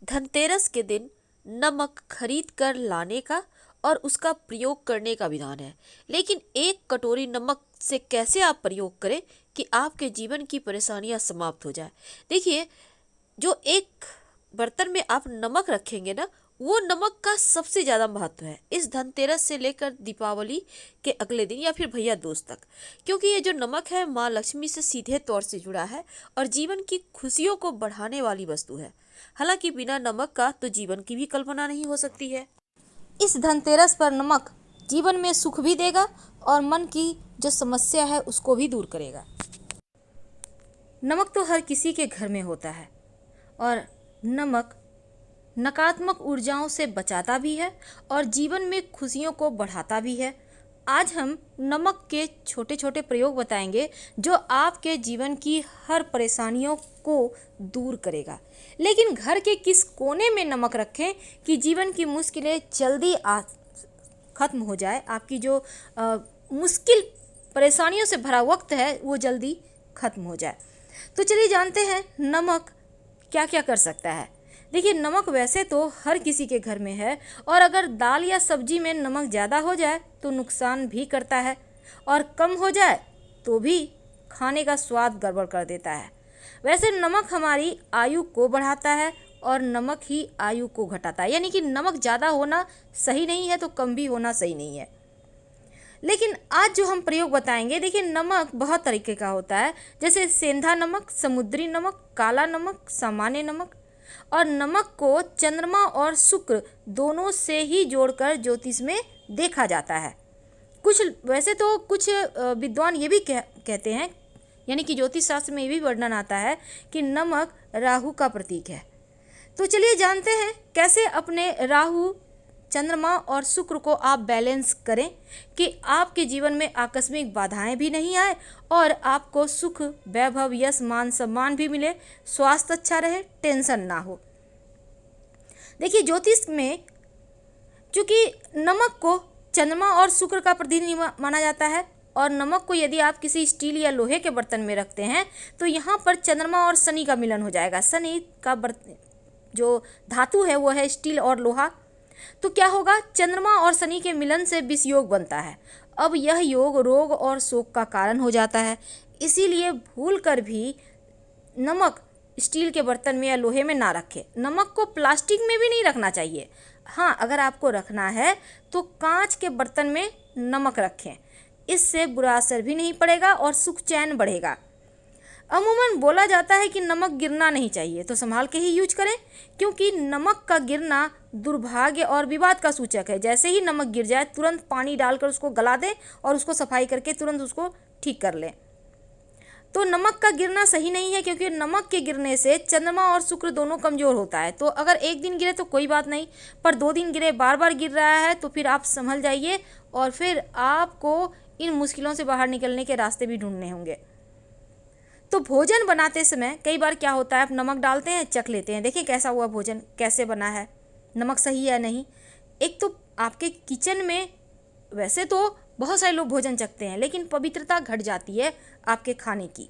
धनतेरस के दिन नमक खरीद कर लाने का और उसका प्रयोग करने का विधान है। लेकिन एक कटोरी नमक से कैसे आप प्रयोग करें कि आपके जीवन की परेशानियां समाप्त हो जाए। देखिए, जो एक बर्तन में आप नमक रखेंगे ना, वो नमक का सबसे ज़्यादा महत्व है इस धनतेरस से लेकर दीपावली के अगले दिन या फिर भैया दूज तक, क्योंकि ये जो नमक है माँ लक्ष्मी से सीधे तौर से जुड़ा है और जीवन की खुशियों को बढ़ाने वाली वस्तु है। हालांकि बिना नमक का तो जीवन की भी कल्पना नहीं हो सकती है। इस धनतेरस पर नमक जीवन में सुख भी देगा और मन की जो समस्या है उसको भी दूर करेगा। नमक तो हर किसी के घर में होता है और नमक नकारात्मक ऊर्जाओं से बचाता भी है और जीवन में खुशियों को बढ़ाता भी है। आज हम नमक के छोटे छोटे प्रयोग बताएंगे जो आपके जीवन की हर परेशानियों को दूर करेगा। लेकिन घर के किस कोने में नमक रखें कि जीवन की मुश्किलें जल्दी खत्म हो जाए, आपकी जो मुश्किल परेशानियों से भरा वक्त है वो जल्दी खत्म हो जाए। तो चलिए जानते हैं नमक क्या क्या कर सकता है। देखिए, नमक वैसे तो हर किसी के घर में है और अगर दाल या सब्जी में नमक ज़्यादा हो जाए तो नुकसान भी करता है और कम हो जाए तो भी खाने का स्वाद गड़बड़ कर देता है। वैसे नमक हमारी आयु को बढ़ाता है और नमक ही आयु को घटाता है, यानी कि नमक ज़्यादा होना सही नहीं है तो कम भी होना सही नहीं है। लेकिन आज जो हम प्रयोग बताएंगे, देखिए नमक बहुत तरीके का होता है, जैसे सेंधा नमक, समुद्री नमक, काला नमक, सामान्य नमक। और नमक को चंद्रमा और शुक्र दोनों से ही जोड़कर ज्योतिष में देखा जाता है। वैसे तो कुछ विद्वान ये भी कहते हैं, यानी कि ज्योतिष शास्त्र में ये भी वर्णन आता है कि नमक राहु का प्रतीक है। तो चलिए जानते हैं कैसे अपने राहु, चंद्रमा और शुक्र को आप बैलेंस करें कि आपके जीवन में आकस्मिक बाधाएं भी नहीं आए और आपको सुख, वैभव, यश, मान सम्मान भी मिले, स्वास्थ्य अच्छा रहे, टेंशन ना हो। देखिए, ज्योतिष में चूंकि नमक को चंद्रमा और शुक्र का प्रतिनिधि माना जाता है और नमक को यदि आप किसी स्टील या लोहे के बर्तन में रखते हैं तो यहाँ पर चंद्रमा और शनि का मिलन हो जाएगा। शनि का जो धातु है वो है स्टील और लोहा, तो क्या होगा, चंद्रमा और शनि के मिलन से विष योग बनता है। अब यह योग रोग और शोक का कारण हो जाता है। इसीलिए भूल कर भी नमक स्टील के बर्तन में या लोहे में ना रखें। नमक को प्लास्टिक में भी नहीं रखना चाहिए। हाँ, अगर आपको रखना है तो कांच के बर्तन में नमक रखें, इससे बुरा असर भी नहीं पड़ेगा और सुख चैन बढ़ेगा। अमूमन बोला जाता है कि नमक गिरना नहीं चाहिए, तो संभाल के ही यूज करें, क्योंकि नमक का गिरना दुर्भाग्य और विवाद का सूचक है। जैसे ही नमक गिर जाए तुरंत पानी डालकर उसको गला दें और उसको सफाई करके तुरंत उसको ठीक कर लें। तो नमक का गिरना सही नहीं है, क्योंकि नमक के गिरने से चंद्रमा और शुक्र दोनों कमज़ोर होता है। तो अगर एक दिन गिरे तो कोई बात नहीं, पर 2 दिन गिरे, बार बार गिर रहा है तो फिर आप संभल जाइए और फिर आपको इन मुश्किलों से बाहर निकलने के रास्ते भी ढूंढने होंगे। तो भोजन बनाते समय कई बार क्या होता है, आप नमक डालते हैं, चख लेते हैं, देखिए कैसा हुआ भोजन, कैसे बना है, नमक सही है नहीं। एक तो आपके किचन में वैसे तो बहुत सारे लोग भोजन चखते हैं, लेकिन पवित्रता घट जाती है आपके खाने की।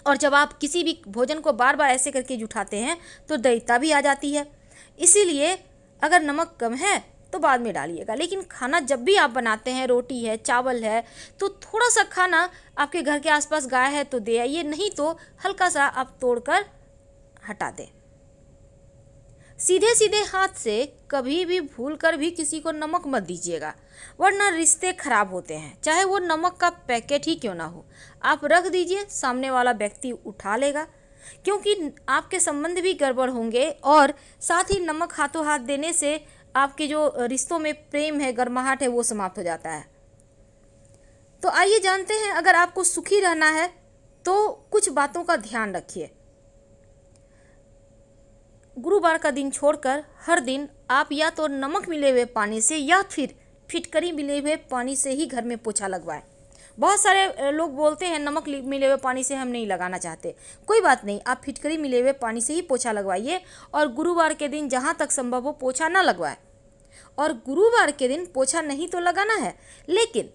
और जब आप किसी भी भोजन को बार बार ऐसे करके जुठाते हैं तो दैवता भी आ जाती है। इसीलिए अगर नमक कम है तो बाद में डालिएगा, लेकिन खाना जब भी आप बनाते हैं, रोटी है, चावल है, तो थोड़ा सा खाना आपके घर के आसपास गाय है तो दे आइए, नहीं तो हल्का सा आप तोड़कर हटा दें। सीधे सीधे हाथ से कभी भी भूल कर भी किसी को नमक मत दीजिएगा, वरना रिश्ते खराब होते हैं, चाहे वो नमक का पैकेट ही क्यों ना हो। आप रख दीजिए, सामने वाला व्यक्ति उठा लेगा, क्योंकि आपके संबंध भी गड़बड़ होंगे और साथ ही नमक हाथों हाथ देने से आपके जो रिश्तों में प्रेम है, गर्माहट है, वो समाप्त हो जाता है। तो आइए जानते हैं, अगर आपको सुखी रहना है तो कुछ बातों का ध्यान रखिए। गुरुवार का दिन छोड़कर हर दिन आप या तो नमक मिले हुए पानी से या फिर फिटकरी मिले हुए पानी से ही घर में पोछा लगवाएं। बहुत सारे लोग बोलते हैं नमक मिले हुए पानी से हम नहीं लगाना चाहते, कोई बात नहीं, आप फिटकरी मिले हुए पानी से ही पोछा लगवाइए और गुरुवार के दिन जहाँ तक संभव हो पोछा ना लगवाएं। और गुरुवार के दिन पोछा नहीं तो लगाना है, लेकिन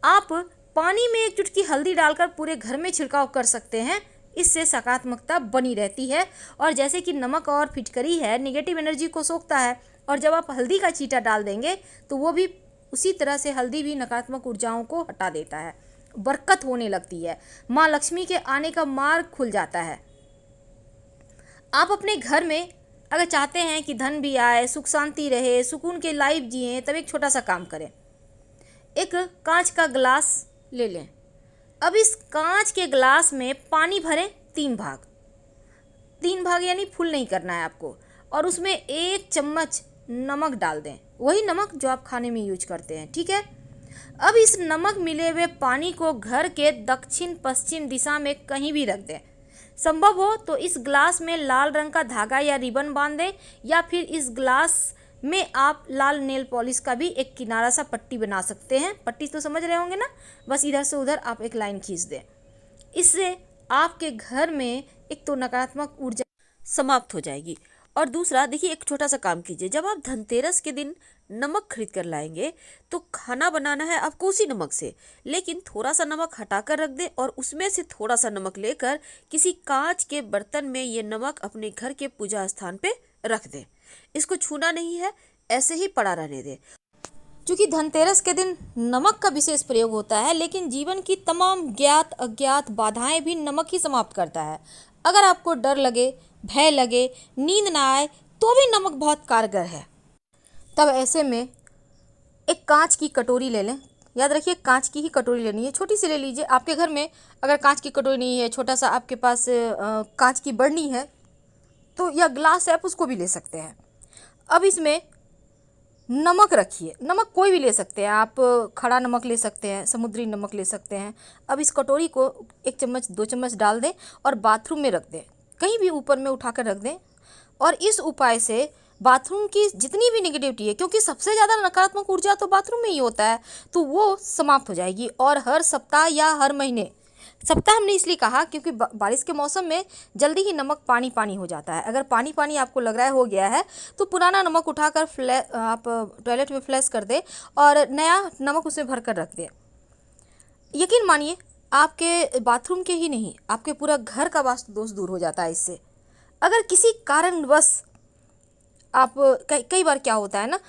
आप पानी में 1 चुटकी हल्दी डालकर पूरे घर में छिड़काव कर सकते हैं, इससे सकारात्मकता बनी रहती है। और जैसे कि नमक और फिटकरी है, नेगेटिव एनर्जी को सोखता है, और जब आप हल्दी का छींटा डाल देंगे तो वो भी उसी तरह से, हल्दी भी नकारात्मक ऊर्जाओं को हटा देता है, बरकत होने लगती है, माँ लक्ष्मी के आने का मार्ग खुल जाता है। आप अपने घर में अगर चाहते हैं कि धन भी आए, सुख शांति रहे, सुकून के लाइफ जिए, तब एक छोटा सा काम करें। एक कांच का गिलास ले लें। अब इस कांच के गिलास में पानी भरें 3 भाग, 3 भाग यानी फुल नहीं करना है आपको, और उसमें 1 चम्मच नमक डाल दें, वही नमक जो आप खाने में यूज करते हैं, ठीक है। अब इस नमक मिले हुए पानी को घर के दक्षिण पश्चिम दिशा में कहीं भी रख दें। संभव हो तो इस ग्लास में लाल रंग का धागा या रिबन बांध दें, या फिर इस ग्लास में आप लाल नेल पॉलिश का भी एक किनारा सा पट्टी बना सकते हैं। पट्टी तो समझ रहे होंगे ना, बस इधर से उधर आप एक लाइन खींच दें। इससे आपके घर में एक तो नकारात्मक ऊर्जा समाप्त हो जाएगी। और दूसरा, देखिए, एक छोटा सा काम कीजिए। जब आप धनतेरस के दिन नमक खरीद कर लाएंगे तो खाना बनाना है आपको उसी नमक से, लेकिन थोड़ा सा नमक हटा कर रख दें और उसमें से थोड़ा सा नमक लेकर किसी कांच के बर्तन में ये नमक अपने घर के पूजा स्थान पे रख दें। इसको छूना नहीं है, ऐसे ही पड़ा रहने दें। चूँकि धनतेरस के दिन नमक का विशेष प्रयोग होता है, लेकिन जीवन की तमाम ज्ञात अज्ञात बाधाएं भी नमक ही समाप्त करता है। अगर आपको डर लगे, भय लगे, नींद ना आए, तो भी नमक बहुत कारगर है। तब ऐसे में एक कांच की कटोरी ले लें। याद रखिए, कांच की ही कटोरी लेनी है, छोटी सी ले लीजिए। आपके घर में अगर कांच की कटोरी नहीं है, छोटा सा आपके पास कांच की बर्नी है तो, या ग्लास है, आप उसको भी ले सकते हैं। अब इसमें नमक रखिए। नमक कोई भी ले सकते हैं आप, खड़ा नमक ले सकते हैं, समुद्री नमक ले सकते हैं। अब इस कटोरी को 1 चम्मच 2 चम्मच डाल दें और बाथरूम में रख दें, कहीं भी ऊपर में उठाकर रख दें। और इस उपाय से बाथरूम की जितनी भी नेगेटिविटी है, क्योंकि सबसे ज़्यादा नकारात्मक ऊर्जा तो बाथरूम में ही होता है, तो वो समाप्त हो जाएगी। और हर सप्ताह या हर महीने, सप्ताह हमने इसलिए कहा क्योंकि बारिश के मौसम में जल्दी ही नमक पानी पानी हो जाता है। अगर पानी पानी आपको लग रहा है हो गया है, तो पुराना नमक उठाकर आप टॉयलेट में फ्लैश कर दें और नया नमक उसमें भर कर रख दें। यकीन मानिए, आपके बाथरूम के ही नहीं, आपके पूरा घर का वास्तु दोष दूर हो जाता है इससे। अगर किसी कारणवश आप, कई बार क्या होता है ना,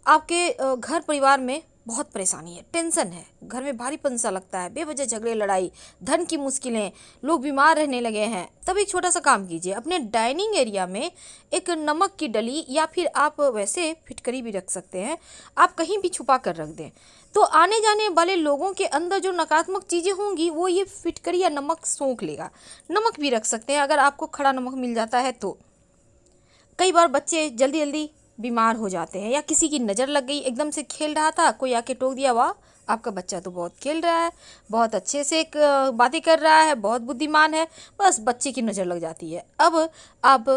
आपके घर परिवार में बहुत परेशानी है, टेंशन है, घर में भारीपन सा लगता है, बेवजह झगड़े लड़ाई, धन की मुश्किलें, लोग बीमार रहने लगे हैं, तब एक छोटा सा काम कीजिए। अपने डाइनिंग एरिया में एक नमक की डली, या फिर आप वैसे फिटकरी भी रख सकते हैं, आप कहीं भी छुपा कर रख दें, तो आने जाने वाले लोगों के अंदर जो नकारात्मक चीज़ें होंगी वो ये फिटकरी या नमक सोख लेगा। नमक भी रख सकते हैं अगर आपको खड़ा नमक मिल जाता है तो। कई बार बच्चे जल्दी जल्दी बीमार हो जाते हैं, या किसी की नज़र लग गई, एकदम से खेल रहा था, कोई आके टोक दिया, वाह आपका बच्चा तो बहुत खेल रहा है, बहुत अच्छे से बातें कर रहा है, बहुत बुद्धिमान है, बस बच्चे की नज़र लग जाती है। अब आप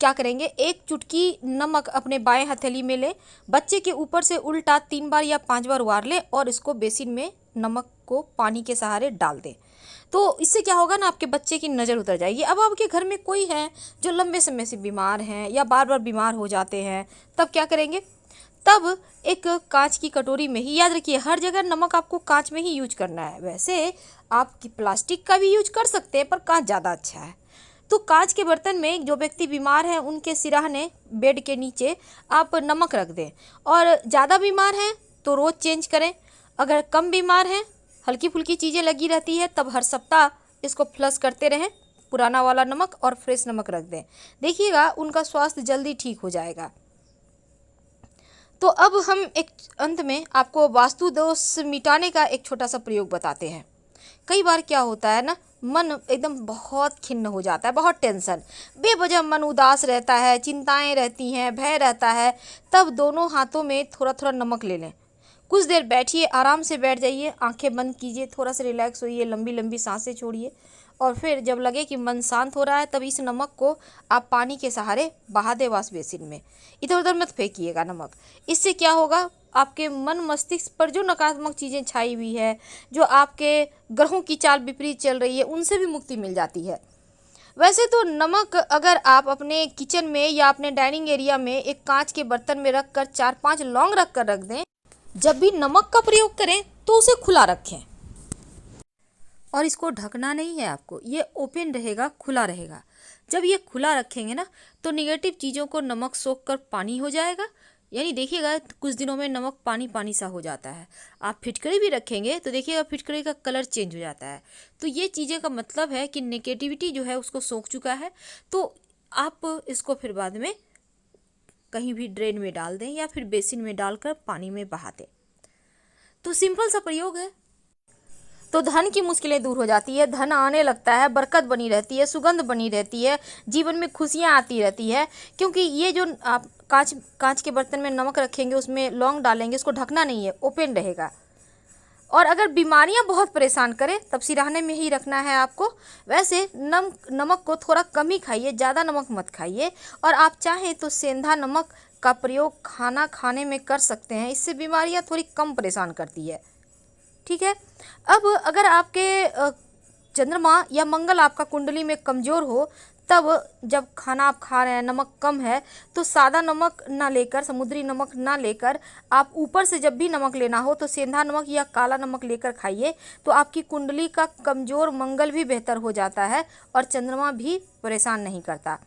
क्या करेंगे, 1 चुटकी नमक अपने बाएं हथेली में लें, बच्चे के ऊपर से उल्टा 3 बार या 5 बार उबार लें और इसको बेसिन में नमक को पानी के सहारे डाल दें। तो इससे क्या होगा ना, आपके बच्चे की नज़र उतर जाएगी। अब आपके घर में कोई है जो लंबे समय से बीमार हैं या बार बार बीमार हो जाते हैं, तब क्या करेंगे, तब एक कांच की कटोरी में ही, याद रखिए हर जगह नमक आपको कांच में ही यूज करना है। वैसे आप प्लास्टिक का भी यूज कर सकते हैं, पर कांच ज़्यादा अच्छा है। तो कांच के बर्तन में जो व्यक्ति बीमार हैं उनके सिराहने, बेड के नीचे आप नमक रख दें। और ज़्यादा बीमार हैं तो रोज़ चेंज करें, अगर कम बीमार हैं, हल्की फुल्की चीज़ें लगी रहती है, तब हर सप्ताह इसको फ्लश करते रहें, पुराना वाला नमक और फ्रेश नमक रख दें। देखिएगा उनका स्वास्थ्य जल्दी ठीक हो जाएगा। तो अब हम एक अंत में आपको वास्तु दोष मिटाने का एक छोटा सा प्रयोग बताते हैं। कई बार क्या होता है ना, मन एकदम बहुत खिन्न हो जाता है, बहुत टेंशन, बेवजह मन उदास रहता है, चिंताएं रहती हैं, भय रहता है, तब दोनों हाथों में थोड़ा थोड़ा नमक ले लें। कुछ देर बैठिए, आराम से बैठ जाइए, आंखें बंद कीजिए, थोड़ा सा रिलैक्स होइए, लंबी लंबी सांसें छोड़िए, और फिर जब लगे कि मन शांत हो रहा है, तब इस नमक को आप पानी के सहारे बहा दें वॉश बेसिन में। इधर उधर मत फेंकिएगा नमक। इससे क्या होगा, आपके मन मस्तिष्क पर जो नकारात्मक चीज़ें छाई हुई है, जो आपके ग्रहों की चाल विपरीत चल रही है, उनसे भी मुक्ति मिल जाती है। वैसे तो नमक अगर आप अपने किचन में या अपने डाइनिंग एरिया में एक कांच के बर्तन में रख कर 4-5 लौंग रख कर रख दें, जब भी नमक का प्रयोग करें तो उसे खुला रखें। और इसको ढकना नहीं है आपको, ये ओपन रहेगा, खुला रहेगा। जब ये खुला रखेंगे ना तो निगेटिव चीज़ों को नमक सोख कर पानी हो जाएगा, यानी देखिएगा कुछ दिनों में नमक पानी पानी सा हो जाता है। आप फिटकरी भी रखेंगे तो देखिएगा फिटकरी का कलर चेंज हो जाता है। तो ये चीज़ें का मतलब है कि नेगेटिविटी जो है उसको सोख चुका है। तो आप इसको फिर बाद में कहीं भी ड्रेन में डाल दें या फिर बेसिन में डालकर पानी में बहा दें। तो सिंपल सा प्रयोग है। तो धन की मुश्किलें दूर हो जाती है, धन आने लगता है, बरकत बनी रहती है, सुगंध बनी रहती है, जीवन में खुशियाँ आती रहती है। क्योंकि ये जो आप कांच के बर्तन में नमक रखेंगे, उसमें लौंग डालेंगे, उसको ढकना नहीं है, ओपन रहेगा। और अगर बीमारियां बहुत परेशान करें तब सिराने में ही रखना है आपको। वैसे नमक को थोड़ा कम ही खाइए, ज़्यादा नमक मत खाइए। और आप चाहें तो सेंधा नमक का प्रयोग खाना खाने में कर सकते हैं, इससे बीमारियां थोड़ी कम परेशान करती है। ठीक है। अब अगर आपके चंद्रमा या मंगल आपका कुंडली में कमज़ोर हो, तब जब खाना आप खा रहे हैं नमक कम है तो सादा नमक ना लेकर, समुद्री नमक ना लेकर, आप ऊपर से जब भी नमक लेना हो तो सेंधा नमक या काला नमक लेकर खाइए। तो आपकी कुंडली का कमज़ोर मंगल भी बेहतर हो जाता है और चंद्रमा भी परेशान नहीं करता।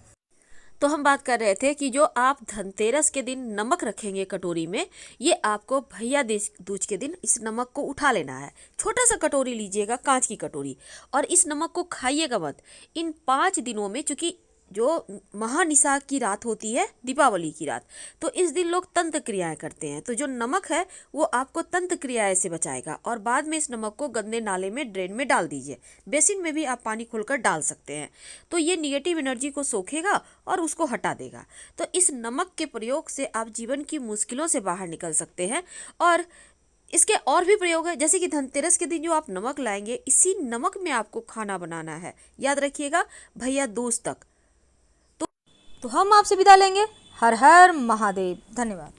तो हम बात कर रहे थे कि जो आप धनतेरस के दिन नमक रखेंगे कटोरी में, ये आपको भैया दूज के दिन इस नमक को उठा लेना है। छोटा सा कटोरी लीजिएगा, कांच की कटोरी, और इस नमक को खाइएगा मत। इन 5 दिनों में, चूंकि जो महानिसा की रात होती है, दीपावली की रात, तो इस दिन लोग तंत्र क्रियाएं करते हैं। तो जो नमक है वो आपको तंत्र क्रियाएं से बचाएगा। और बाद में इस नमक को गंदे नाले में, ड्रेन में डाल दीजिए। बेसिन में भी आप पानी खोलकर डाल सकते हैं। तो ये निगेटिव एनर्जी को सोखेगा और उसको हटा देगा। तो इस नमक के प्रयोग से आप जीवन की मुश्किलों से बाहर निकल सकते हैं। और इसके और भी प्रयोग है, जैसे कि धनतेरस के दिन जो आप नमक लाएंगे, इसी नमक में आपको खाना बनाना है। याद रखिएगा, भैया दूज तक। तो हम आपसे विदा लेंगे। हर हर महादेव। धन्यवाद।